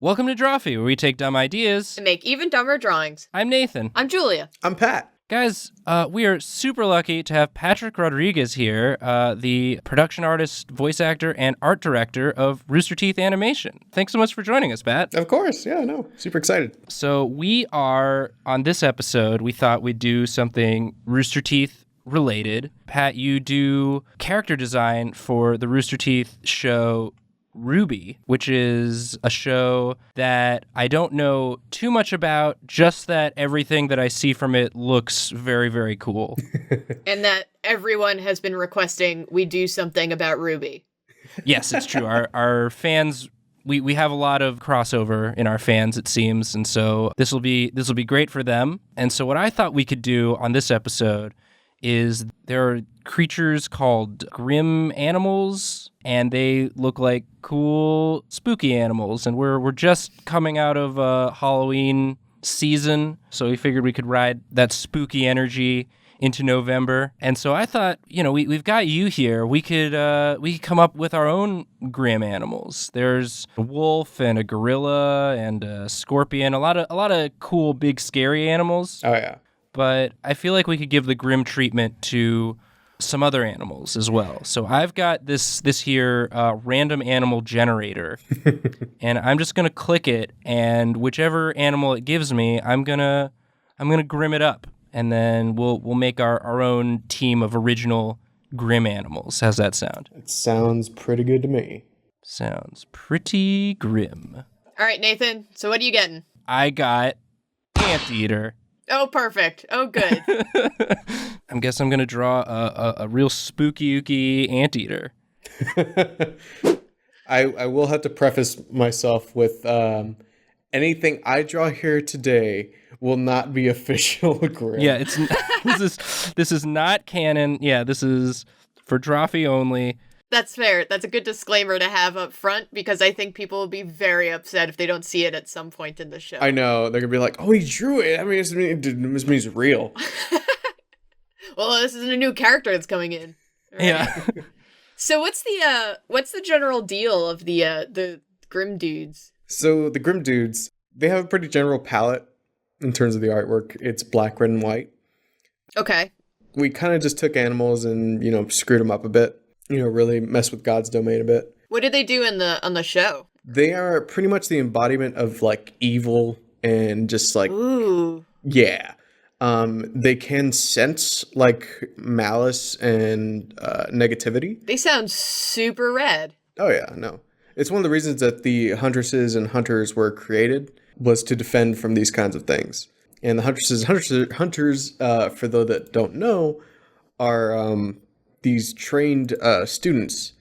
Welcome to Drawfee, where we take dumb ideas and make even dumber drawings. I'm Nathan. I'm Julia. I'm Pat. Guys, we are super lucky to have Patrick Rodriguez here, the production artist, voice actor, and art director of Rooster Teeth Animation. Thanks so much for joining us, Pat. Of course. Yeah, no. Super excited. So we are, on this episode, we thought we'd do something Rooster Teeth related. Pat, you do character design for the Rooster Teeth show RWBY, which is a show that I don't know too much about, just that everything that I see from it looks very, very cool. And that everyone has been requesting we do something about RWBY. Yes, it's true. Our fans, we have a lot of crossover in our fans, it seems, and so this will be great for them. And so what I thought we could do on this episode is there are creatures called Grimm Animals, and they look like cool, spooky animals. And we're just coming out of Halloween season, so we figured we could ride that spooky energy into November. And so I thought, we've got you here. We could come up with our own Grimm animals. There's a wolf and a gorilla and a scorpion, a lot of cool, big, scary animals. Oh, yeah. But I feel like we could give the Grimm treatment to some other animals as well. So I've got this here random animal generator, and I'm just gonna click it, and whichever animal it gives me, I'm gonna Grimm it up, and then we'll make our own team of original Grimm animals. How's that sound? It sounds pretty good to me. Sounds pretty grim. All right, Nathan. So what are you getting? I got Anteater. Oh, perfect. Oh, good. I guess I'm going to draw a real spooky-ooky anteater. I will have to preface myself with anything I draw here today will not be official Grimm. Yeah, this is not canon. Yeah, this is for Drawfee only. That's fair. That's a good disclaimer to have up front, because I think people will be very upset if they don't see it at some point in the show. I know. They're going to be like, oh, he drew it. I mean, this means it's real. Well, this isn't a new character that's coming in. Right? Yeah. So what's the general deal of the Grimm dudes? So the Grimm dudes, they have a pretty general palette in terms of the artwork. It's black, red, and white. Okay. We kind of just took animals and, screwed them up a bit. Really mess with God's domain a bit. What did they do on the show? They are pretty much the embodiment of like evil and just like, ooh, yeah. They can sense like malice and negativity. They sound super rad. Oh yeah, no. It's one of the reasons that the huntresses and hunters were created, was to defend from these kinds of things. And the hunters, for those that don't know, are these trained students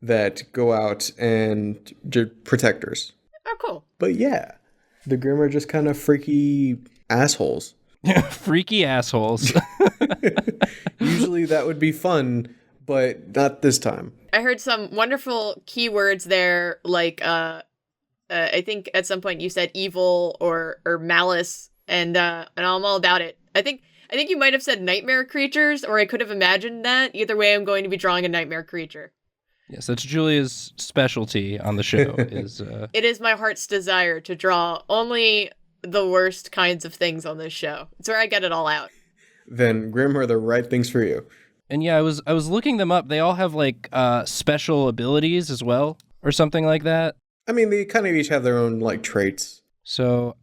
that go out and protectors. Oh, cool. But yeah, the Grimm are just kind of freaky assholes. Freaky assholes. Usually that would be fun, but not this time. I heard some wonderful keywords there, like I think at some point you said evil or malice, and I'm all about it. I think you might have said nightmare creatures, or I could have imagined that. Either way, I'm going to be drawing a nightmare creature. Yes, that's Julia's specialty on the show. It is my heart's desire to draw only the worst kinds of things on this show. It's where I get it all out. Then Grimm are the right things for you. And yeah, I was looking them up. They all have like special abilities as well, or something like that. I mean, they kind of each have their own like traits. So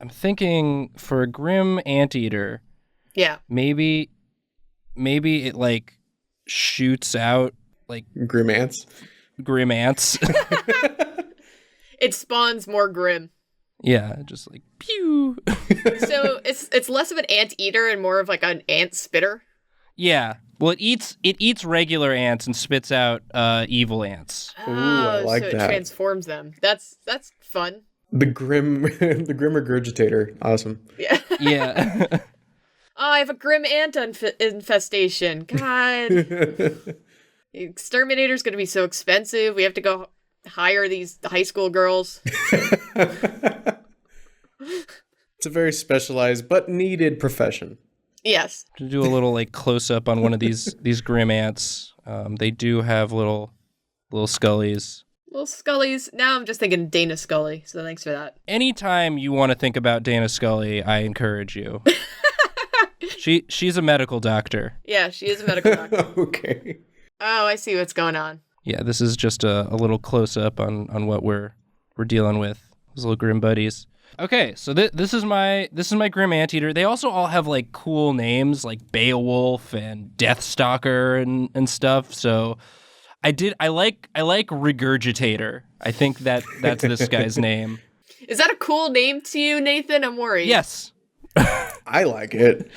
I'm thinking for a Grimm anteater, yeah, maybe it like shoots out like Grimm ants. It spawns more Grimm. Yeah, just like pew. So it's less of an ant eater and more of like an ant spitter. Yeah. Well, it eats regular ants and spits out evil ants. Oh, I like so that. It transforms them. That's fun. The Grimm Regurgitator. Awesome. Yeah. Yeah. Oh, I have a Grimm ant infestation. God. Exterminator's going to be so expensive. We have to go hire these high school girls. It's a very specialized but needed profession. Yes. To do a little like close up on one of these Grimm ants, they do have little scullies. Well, Scully's, now I'm just thinking Dana Scully, so thanks for that. Anytime you want to think about Dana Scully, I encourage you. She's a medical doctor. Yeah, she is a medical doctor. Okay. Oh, I see what's going on. Yeah, this is just a little close-up on what we're dealing with. Those little Grimm buddies. Okay, so this is my Grimm Anteater. They also all have like cool names like Beowulf and Deathstalker and stuff. So I like Regurgitator. I think that's this guy's name. Is that a cool name to you, Nathan? I'm worried. Yes. I like it.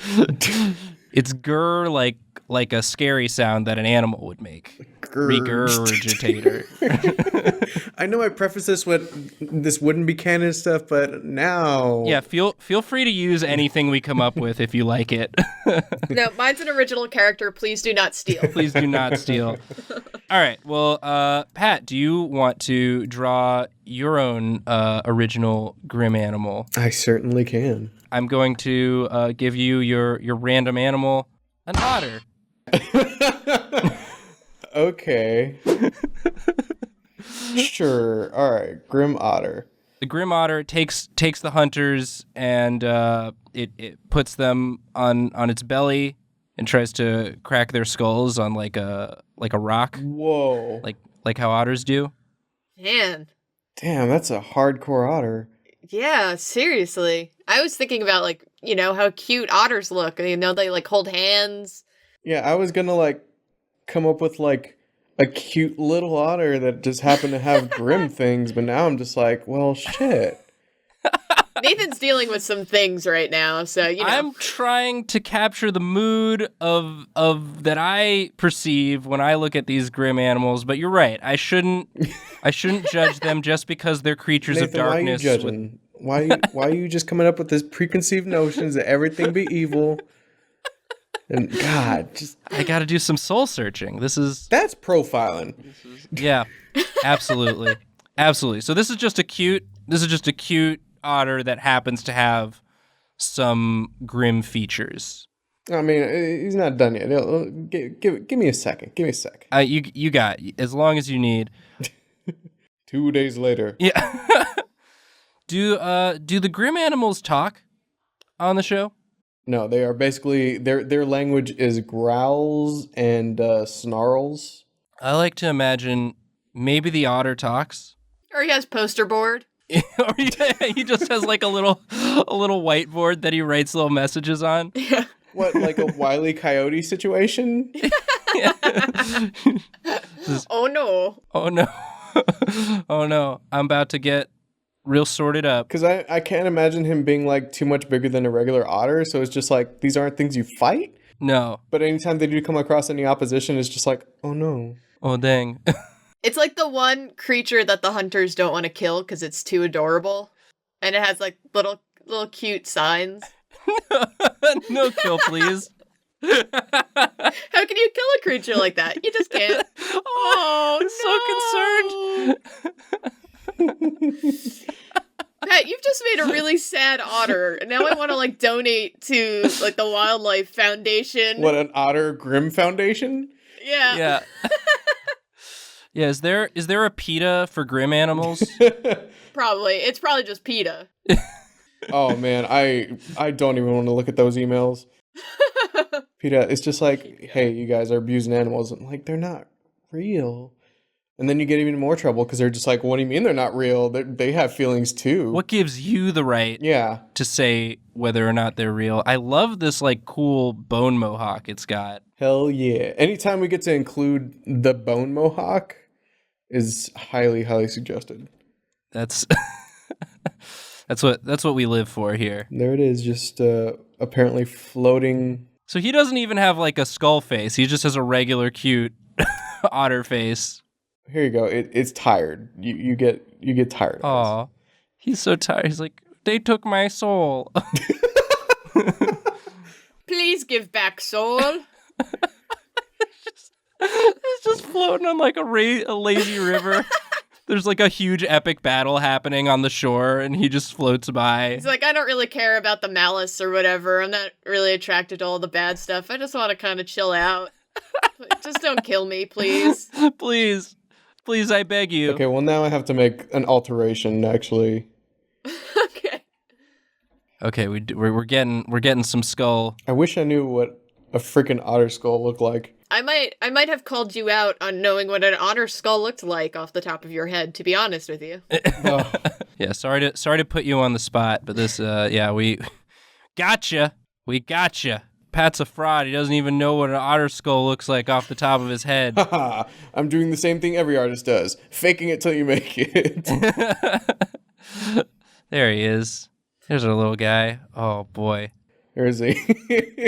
It's grr like a scary sound that an animal would make. Regurgitator. I know I prefaced this with this wouldn't be canon stuff, but now... Yeah, feel free to use anything we come up with if you like it. No, mine's an original character. Please do not steal. Please do not steal. All right, well, Pat, do you want to draw your own original Grimm animal? I certainly can. I'm going to give you your random animal, an otter. Okay. Sure. All right. Grimm Otter. The Grimm Otter takes the hunters and it puts them on its belly and tries to crack their skulls on like a rock. Whoa. Like how otters do. Man. Damn, that's a hardcore otter. Yeah, seriously. I was thinking about, like, you know, how cute otters look. You know, they, like, hold hands. Yeah, I was gonna, like, come up with, like, a cute little otter that just happened to have Grimm things, but now I'm just like, well, shit. Nathan's dealing with some things right now, so, you know. I'm trying to capture the mood of that I perceive when I look at these Grimm animals, but you're right. I shouldn't judge them just because they're creatures Nathan, of darkness. why are you judging? Why are you just coming up with this preconceived notions that everything be evil? And God, I got to do some soul searching. That's profiling. Yeah, absolutely. Absolutely. So this is just a cute otter that happens to have some Grimm features. I mean, he's not done yet. Give me a second. Give me a sec. You got as long as you need. 2 days later. Yeah. Do the Grimm animals talk on the show? No, they are basically their language is growls and snarls. I like to imagine maybe the otter talks. Or he has poster board. Or he just has like a little whiteboard that he writes little messages on. Yeah. What, like a Wile E. Coyote situation? Oh no. Oh no. Oh no. I'm about to get real sorted up. Because I can't imagine him being like too much bigger than a regular otter, so it's just like, these aren't things you fight? No. But anytime they do come across any opposition, it's just like, oh no. Oh dang. It's like the one creature that the hunters don't want to kill because it's too adorable. And it has like little cute signs. No kill, please. How can you kill a creature like that? You just can't. Oh, so concerned. Pat, you've just made a really sad otter. And now I want to like donate to like the Wildlife Foundation. What, an Otter Grimm Foundation? Yeah. Yeah. Yeah, is there a PETA for Grimm animals? Probably. It's probably just PETA. Oh man, I don't even want to look at those emails. PETA, it's just like, hey, you guys are abusing animals. I'm like, they're not real. And then you get even more trouble because they're just like, what do you mean they're not real? They have feelings too. What gives you the right to say whether or not they're real? I love this like cool bone mohawk it's got. Hell yeah. Anytime we get to include the bone mohawk is highly, highly suggested. That's that's what we live for here. There it is, just apparently floating. So he doesn't even have like a skull face. He just has a regular cute otter face. Here you go. It's tired. You get tired. Aw, he's so tired. He's like, they took my soul. Please give back soul. It's just floating on like a lazy river. There's like a huge epic battle happening on the shore, and he just floats by. He's like, I don't really care about the malice or whatever. I'm not really attracted to all the bad stuff. I just want to kind of chill out. Just don't kill me, please. Please, I beg you. Okay, well now I have to make an alteration, actually. Okay. Okay, we're getting some skull. I wish I knew what a freaking otter skull looked like. I might have called you out on knowing what an otter skull looked like off the top of your head, to be honest with you. Oh. Yeah, sorry to put you on the spot, but this we gotcha. We gotcha. Pat's a fraud. He doesn't even know what an otter skull looks like off the top of his head. I'm doing the same thing every artist does. Faking it till you make it. There he is. There's our little guy. Oh boy. There is he.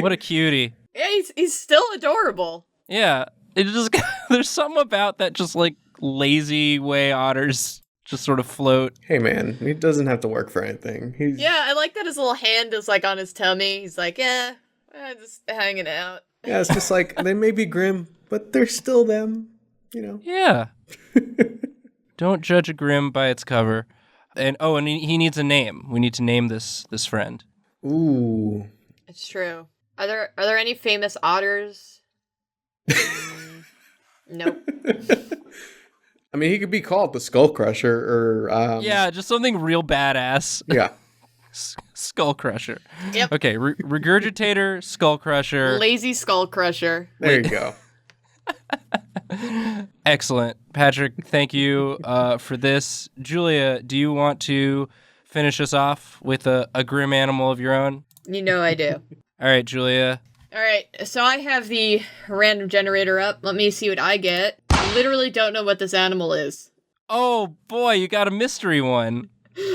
What a cutie. Yeah, he's still adorable. Yeah. It just there's something about that just like lazy way otters just sort of float. Hey man, he doesn't have to work for anything. Yeah, I like that his little hand is like on his tummy. He's like, yeah, just hanging out. Yeah, it's just like, they may be grim, but they're still them, you know? Yeah. Don't judge a Grimm by its cover. And he needs a name. We need to name this friend. Ooh. It's true. Are there any famous otters? Nope. I mean, he could be called the Skull Crusher, or Yeah, just something real badass. yeah. Skull Crusher. Yep. Okay, Regurgitator, Skull Crusher. Lazy Skull Crusher. There you go. Excellent. Patrick, thank you for this. Julia, do you want to finish us off with a Grimm animal of your own? You know I do. All right, Julia. All right, so I have the random generator up. Let me see what I get. I literally don't know what this animal is. Oh boy, you got a mystery one.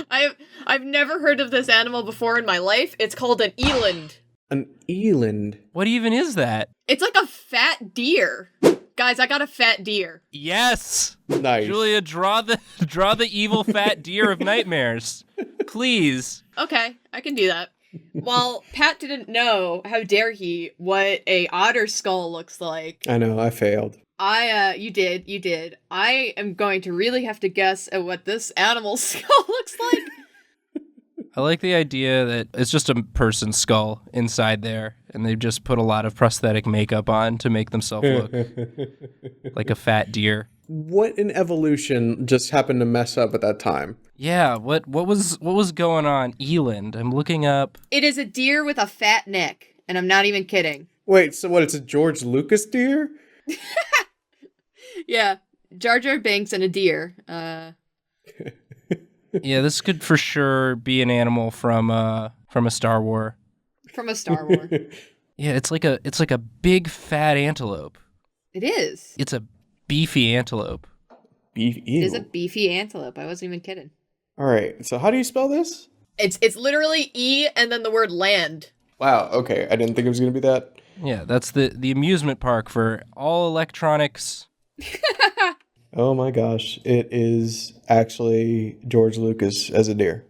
I've never heard of this animal before in my life. It's called an eland. An eland. What even is that? It's like a fat deer. Guys, I got a fat deer. Yes. Nice. Julia, draw the evil fat deer of nightmares. Please. Okay, I can do that. While Pat didn't know, how dare he, what a otter skull looks like. I know, I failed. You did. I am going to really have to guess at what this animal's skull looks like. I like the idea that it's just a person's skull inside there, and they've just put a lot of prosthetic makeup on to make themselves look like a fat deer. What in evolution just happened to mess up at that time? Yeah, what was going on? Eland. I'm looking up. It is a deer with a fat neck, and I'm not even kidding. Wait, so what, it's a George Lucas deer? Yeah, Jar Jar Binks and a deer. Yeah, this could for sure be an animal from a Star Wars. From a Star Wars. Yeah, it's like a big fat antelope. It is. It's a beefy antelope. Beef. It is a beefy antelope. I wasn't even kidding. All right, so how do you spell this? It's literally E and then the word land. Wow, okay, I didn't think it was going to be that. Yeah, that's the amusement park for all electronics. Oh my gosh, it is actually George Lucas as a deer.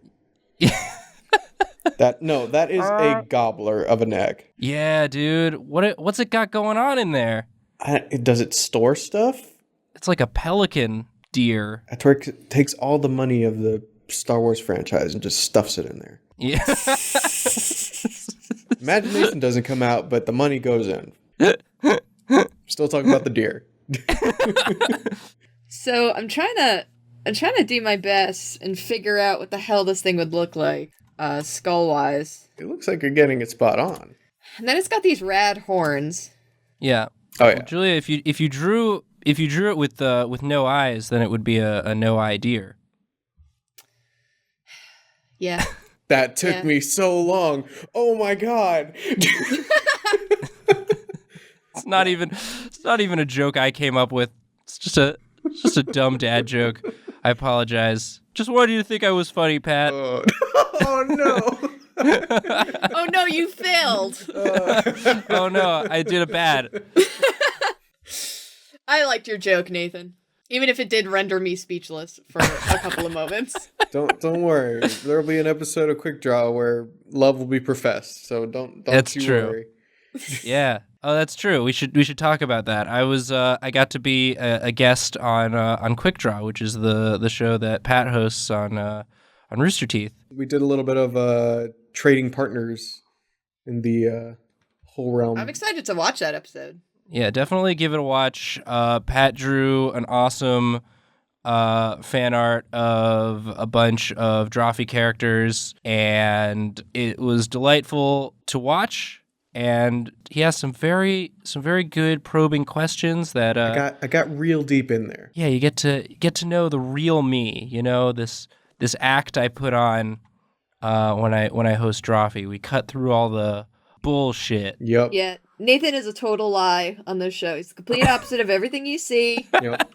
That is a gobbler of a neck. Yeah, dude. What's it got going on in there? Does it store stuff? It's like a pelican deer. That's where it takes all the money of the Star Wars franchise and just stuffs it in there. Yeah. Imagination doesn't come out, but the money goes in. Still talking about the deer. So I'm trying to do my best and figure out what the hell this thing would look like, skull wise. It looks like you're getting it spot on. And then it's got these rad horns. Yeah. Oh yeah. Well, Julia, if you drew it with no eyes, then it would be a no eye deer. Yeah. That took me so long. Oh my god. It's not even a joke I came up with. It's just a dumb dad joke. I apologize. Just wanted you to think I was funny, Pat. Oh no. Oh no, you failed. Oh no, I did a bad. I liked your joke, Nathan. Even if it did render me speechless for a couple of moments. Don't worry. There'll be an episode of Quick Draw where love will be professed. So don't That's you true. worry. Yeah. Oh, that's true. We should talk about that. I got to be a guest on Quick Draw, which is the show that Pat hosts on Rooster Teeth. We did a little bit of trading partners in the whole realm. I'm excited to watch that episode. Yeah, definitely give it a watch. Pat drew an awesome fan art of a bunch of Drawfee characters, and it was delightful to watch. And he has some very good probing questions that I got real deep in there. Yeah, you get to know the real me. You know, this act I put on when I host Drawfee. We cut through all the bullshit. Yep. Yeah, Nathan is a total lie on this show. He's the complete opposite of everything you see. Yep.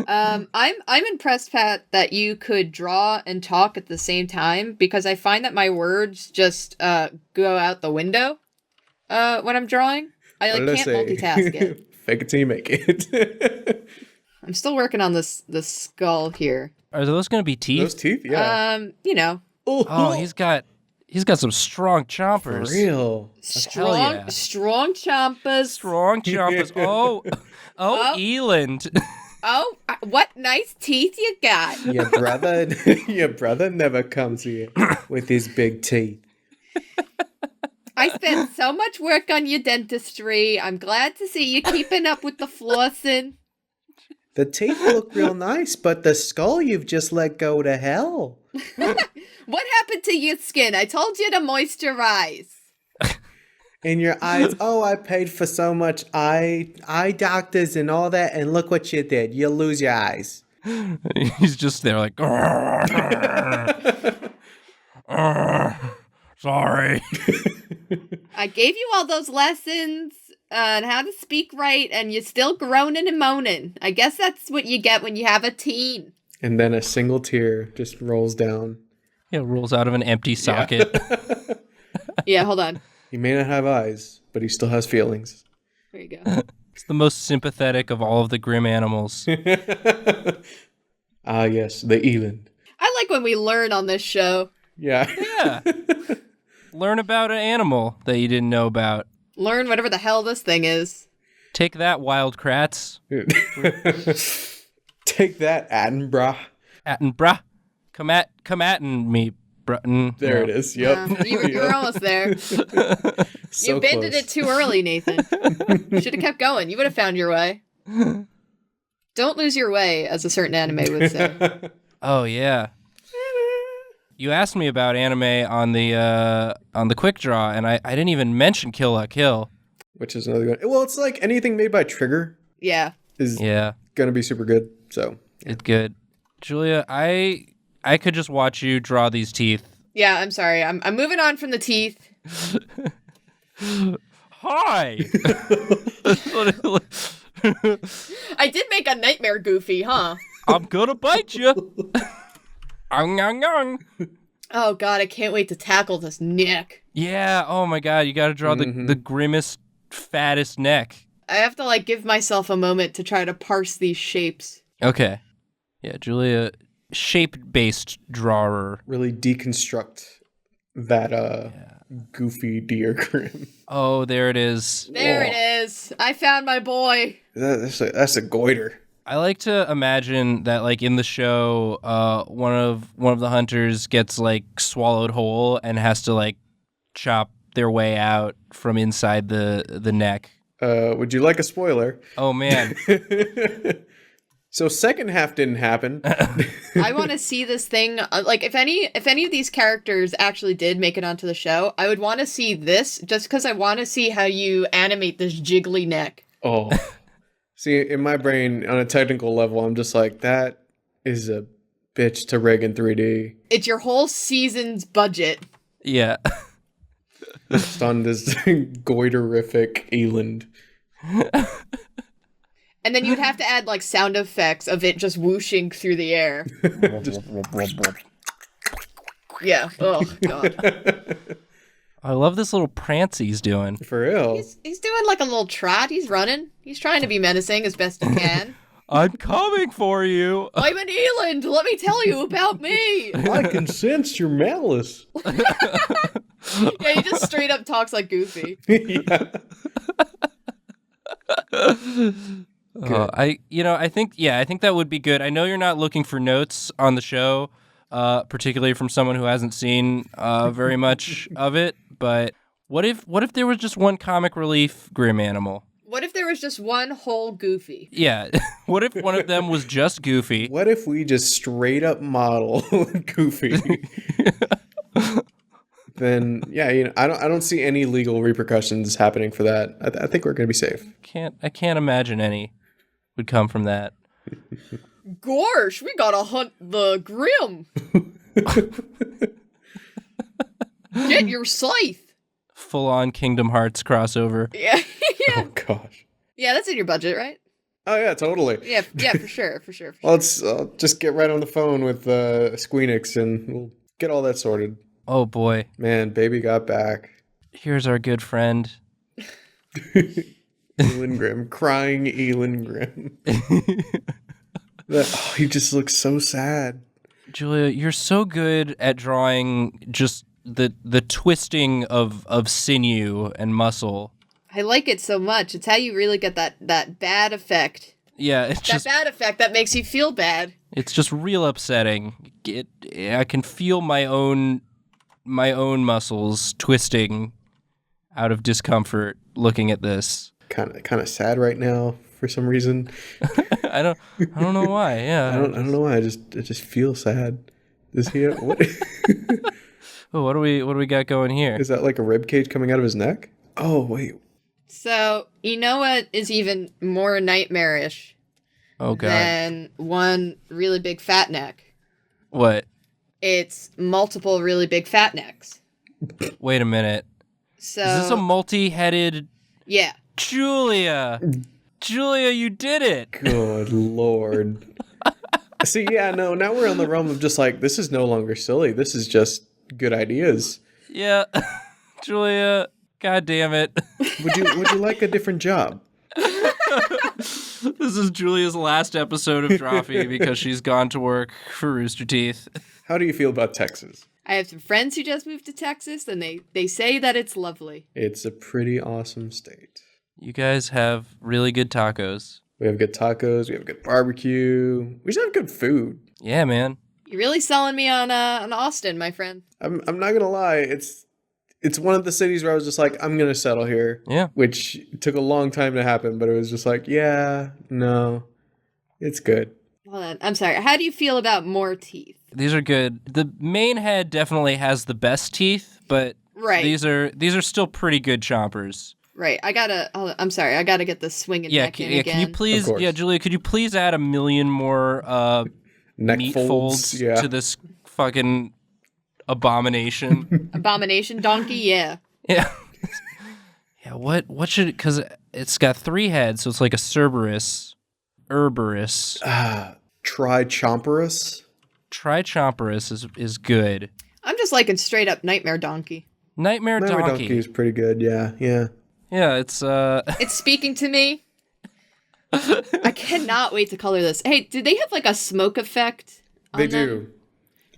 I'm impressed, Pat, that you could draw and talk at the same time, because I find that my words just go out the window when I'm drawing. I can't multitask it. Fake it till you make it. I'm still working on the skull here. Are those going to be teeth? Those teeth, yeah. You know. Oh, he's got some strong chompers. For real. Strong chompers. Strong chompers. Oh, Eland. Oh, what nice teeth you got. Your brother never comes here with his big teeth. I spent so much work on your dentistry. I'm glad to see you keeping up with the flossing. The teeth look real nice, but the skull you've just let go to hell. What happened to your skin? I told you to moisturize. In your eyes, I paid for so much eye doctors and all that, and look what you did. You lose your eyes. He's just there like, sorry. I gave you all those lessons on how to speak right, and you're still groaning and moaning. I guess that's what you get when you have a teen. And then a single tear just rolls down. Yeah, rolls out of an empty socket. Yeah, hold on. He may not have eyes, but he still has feelings. There you go. It's the most sympathetic of all of the Grimm animals. Ah, yes, the Eland. I like when we learn on this show. Yeah. Yeah. Learn about an animal that you didn't know about. Learn whatever the hell this thing is. Take that, wild krats. Take that, Attenborough. Attenborough. Come at me, Brutton. There it is. Yep. You were almost there. So you bended close. it too early, Nathan. You should have kept going. You would have found your way. Don't lose your way, as a certain anime would say. Oh yeah. You asked me about anime on the quick draw, and I didn't even mention Kill La Kill. Which is another one. Well, it's like anything made by Trigger Yeah. is gonna be super good. So It's good. Julia, I could just watch you draw these teeth. Yeah, I'm sorry. I'm moving on from the teeth. Hi. I did make a nightmare goofy, huh? I'm gonna bite you. Oh god, I can't wait to tackle this neck. Yeah. Oh my god, you got to draw the grimmest, fattest neck. I have to give myself a moment to try to parse these shapes. Okay. Yeah, Julia, shape-based drawer. really deconstruct that goofy deer Grimm. Oh, there it is. There it is. I found my boy. That's a goiter. I like to imagine that, in the show, one of the hunters gets swallowed whole and has to chop their way out from inside the neck. Would you like a spoiler? Oh man. So second half didn't happen. I want to see this thing. If any of these characters actually did make it onto the show, I would want to see this just because I want to see how you animate this jiggly neck. Oh. See, in my brain, on a technical level, I'm just like, that is a bitch to rig in 3D. It's your whole season's budget. Yeah. Just on this goiterific Eland. And then you'd have to add sound effects of it just whooshing through the air. Yeah. Oh god. I love this little prance he's doing. For real. He's doing a little trot. He's running. He's trying to be menacing as best he can. I'm coming for you. I'm an Eland. Let me tell you about me. I can sense your malice. Yeah, he just straight up talks like Goofy. Yeah. I think that would be good. I know you're not looking for notes on the show, particularly from someone who hasn't seen very much of it. But what if there was just one comic relief Grimm animal? What if there was just one whole Goofy? Yeah. What if one of them was just Goofy? What if we just straight up model Goofy? Then yeah, I don't see any legal repercussions happening for that. I think we're gonna be safe. I can't imagine any would come from that. Gosh, we gotta hunt the Grimm. Get your scythe. Full on Kingdom Hearts crossover. Yeah. Oh gosh. Yeah, that's in your budget, right? Oh yeah, totally. Yeah, for sure. Well, let's just get right on the phone with Squeenix and we'll get all that sorted. Oh boy. Man, baby got back. Here's our good friend. Eland Grimm, crying Eland Grimm. He just looks so sad. Julia, you're so good at drawing just the twisting of sinew and muscle. I like it so much. It's how you really get that bad effect. Yeah, it's just bad effect that makes you feel bad. It's just real upsetting. I can feel my own muscles twisting out of discomfort looking at this. Kind of sad right now for some reason. I don't know why. Yeah, I don't know why. I just feel sad. Is he? What? Oh, what do we got going here? Is that like a rib cage coming out of his neck? Oh wait. So you know what is even more nightmarish? Oh god. Than one really big fat neck. What? It's multiple really big fat necks. Wait a minute. So is this a multi-headed? Yeah. Julia, you did it. Good lord. See, yeah, no, now we're on the realm of just like, this is no longer silly. This is just good ideas. Yeah. Julia, god damn it. Would you like a different job? This is Julia's last episode of Drawfee because she's gone to work for Rooster Teeth. How do you feel about Texas? I have some friends who just moved to Texas, and they say that it's lovely. It's a pretty awesome state. You guys have really good tacos. We have good tacos. We have good barbecue. We just have good food. Yeah, man. You're really selling me on Austin, my friend. I'm not gonna lie. It's one of the cities where I was just like, I'm gonna settle here. Yeah. Which took a long time to happen, but it was just like, yeah, no, it's good. Hold on. I'm sorry. How do you feel about more teeth? These are good. The main head definitely has the best teeth, but right. These are still pretty good chompers. Right. I'm sorry. I gotta get the swinging neck in again. Can you please? Yeah, Julia, could you please add 1 million more neck meat folds to this fucking abomination? Abomination donkey. Yeah. Yeah. Yeah. What should? Because it's got 3 heads, so it's like a Cerberus. Trichomperus. Trichomperus is good. I'm just liking straight up nightmare donkey. Nightmare donkey is pretty good. Yeah. Yeah, it's It's speaking to me. I cannot wait to color this. Hey, do they have like a smoke effect? They do.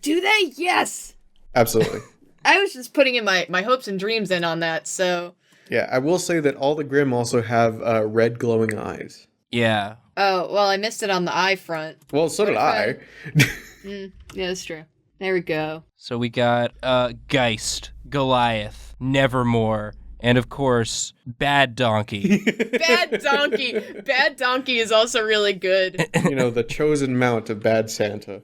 Do they? Yes. Absolutely. I was just putting in my hopes and dreams in on that. So. Yeah, I will say that all the Grimm also have red glowing eyes. yeah. Oh well, I missed it on the eye front. Well, so did I. Yeah, that's true. There we go. So we got Geist, Goliath, Nevermore, and of course, Bad Donkey. Bad donkey. Bad donkey is also really good. You know, the chosen mount of Bad Santa.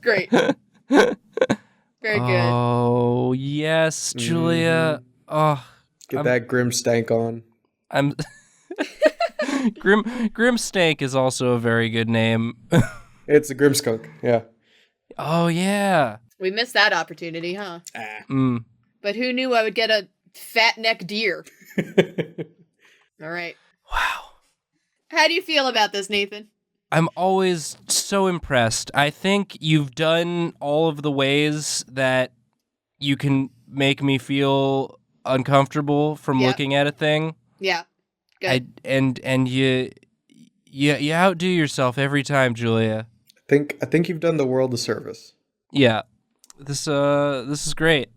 Great. Very good. Oh yes, Julia. Oh, Get that Grimm stank on. I'm Grimm Stank is also a very good name. It's a Grimm skunk. Yeah. Oh yeah. We missed that opportunity, huh? Mm. But who knew I would get a fat neck deer? All right. Wow. How do you feel about this, Nathan? I'm always so impressed. I think you've done all of the ways that you can make me feel uncomfortable from looking at a thing. Yeah. Good. And you outdo yourself every time, Julia. I think you've done the world a service. Yeah. This is great.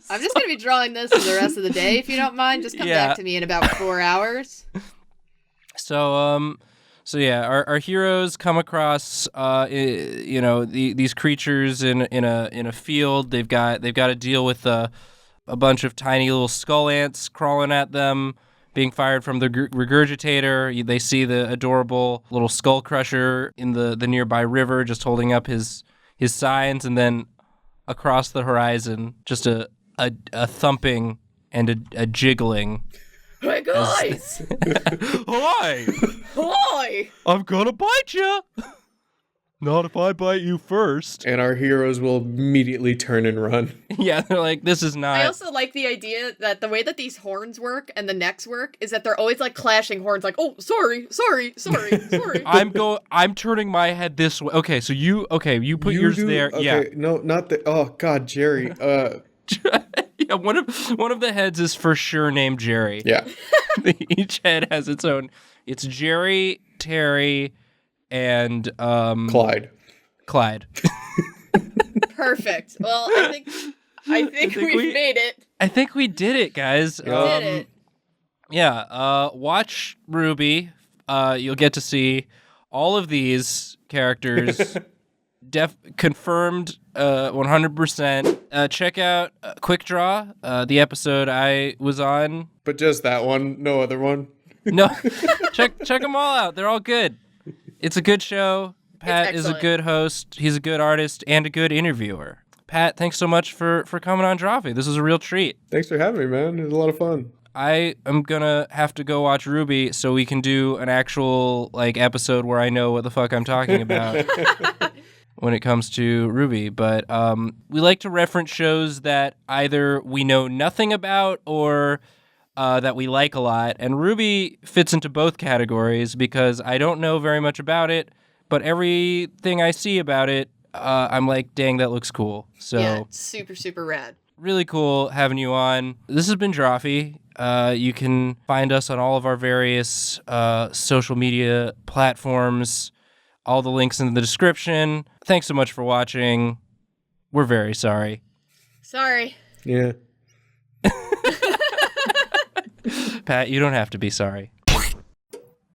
I'm just going to be drawing this for the rest of the day, if you don't mind. Just come back to me in about 4 hours. So So yeah, our heroes come across, these creatures in a field. They've got to deal with a bunch of tiny little skull ants crawling at them, being fired from the Regurgitator. They see the adorable little skull crusher in the nearby river, just holding up his signs, and then across the horizon, just a thumping and a jiggling. Hey guys! Hi! Hi! I'm gonna bite you! Not if I bite you first. And our heroes will immediately turn and run. Yeah, they're like, this is not... I also like the idea that the way that these horns work and the necks work is that they're always like clashing horns, like, oh, sorry. I'm turning my head this way. Okay, so you put yours there. Okay, yeah. no, not the... Oh, God, Jerry. Yeah, one of the heads is for sure named Jerry. Yeah. Each head has its own. It's Jerry, Terry, and Clyde. Perfect. Well, I think we made it. I think we did it, guys. We did it. Yeah. Watch RWBY. You'll get to see all of these characters. Confirmed 100%. Check out Quick Draw, the episode I was on. But just that one, no other one. No, check them all out. They're all good. It's a good show. Pat is a good host. He's a good artist and a good interviewer. Pat, thanks so much for coming on Drawfee. This was a real treat. Thanks for having me, man. It was a lot of fun. I am gonna have to go watch RWBY so we can do an actual episode where I know what the fuck I'm talking about. When it comes to RWBY, but we like to reference shows that either we know nothing about or that we like a lot, and RWBY fits into both categories because I don't know very much about it, but everything I see about it, I'm like, dang, that looks cool. So yeah, it's super, super rad. Really cool having you on. This has been Drawfee. You can find us on all of our various social media platforms. All the links in the description. Thanks so much for watching. We're very sorry. Sorry. Yeah. Pat, you don't have to be sorry.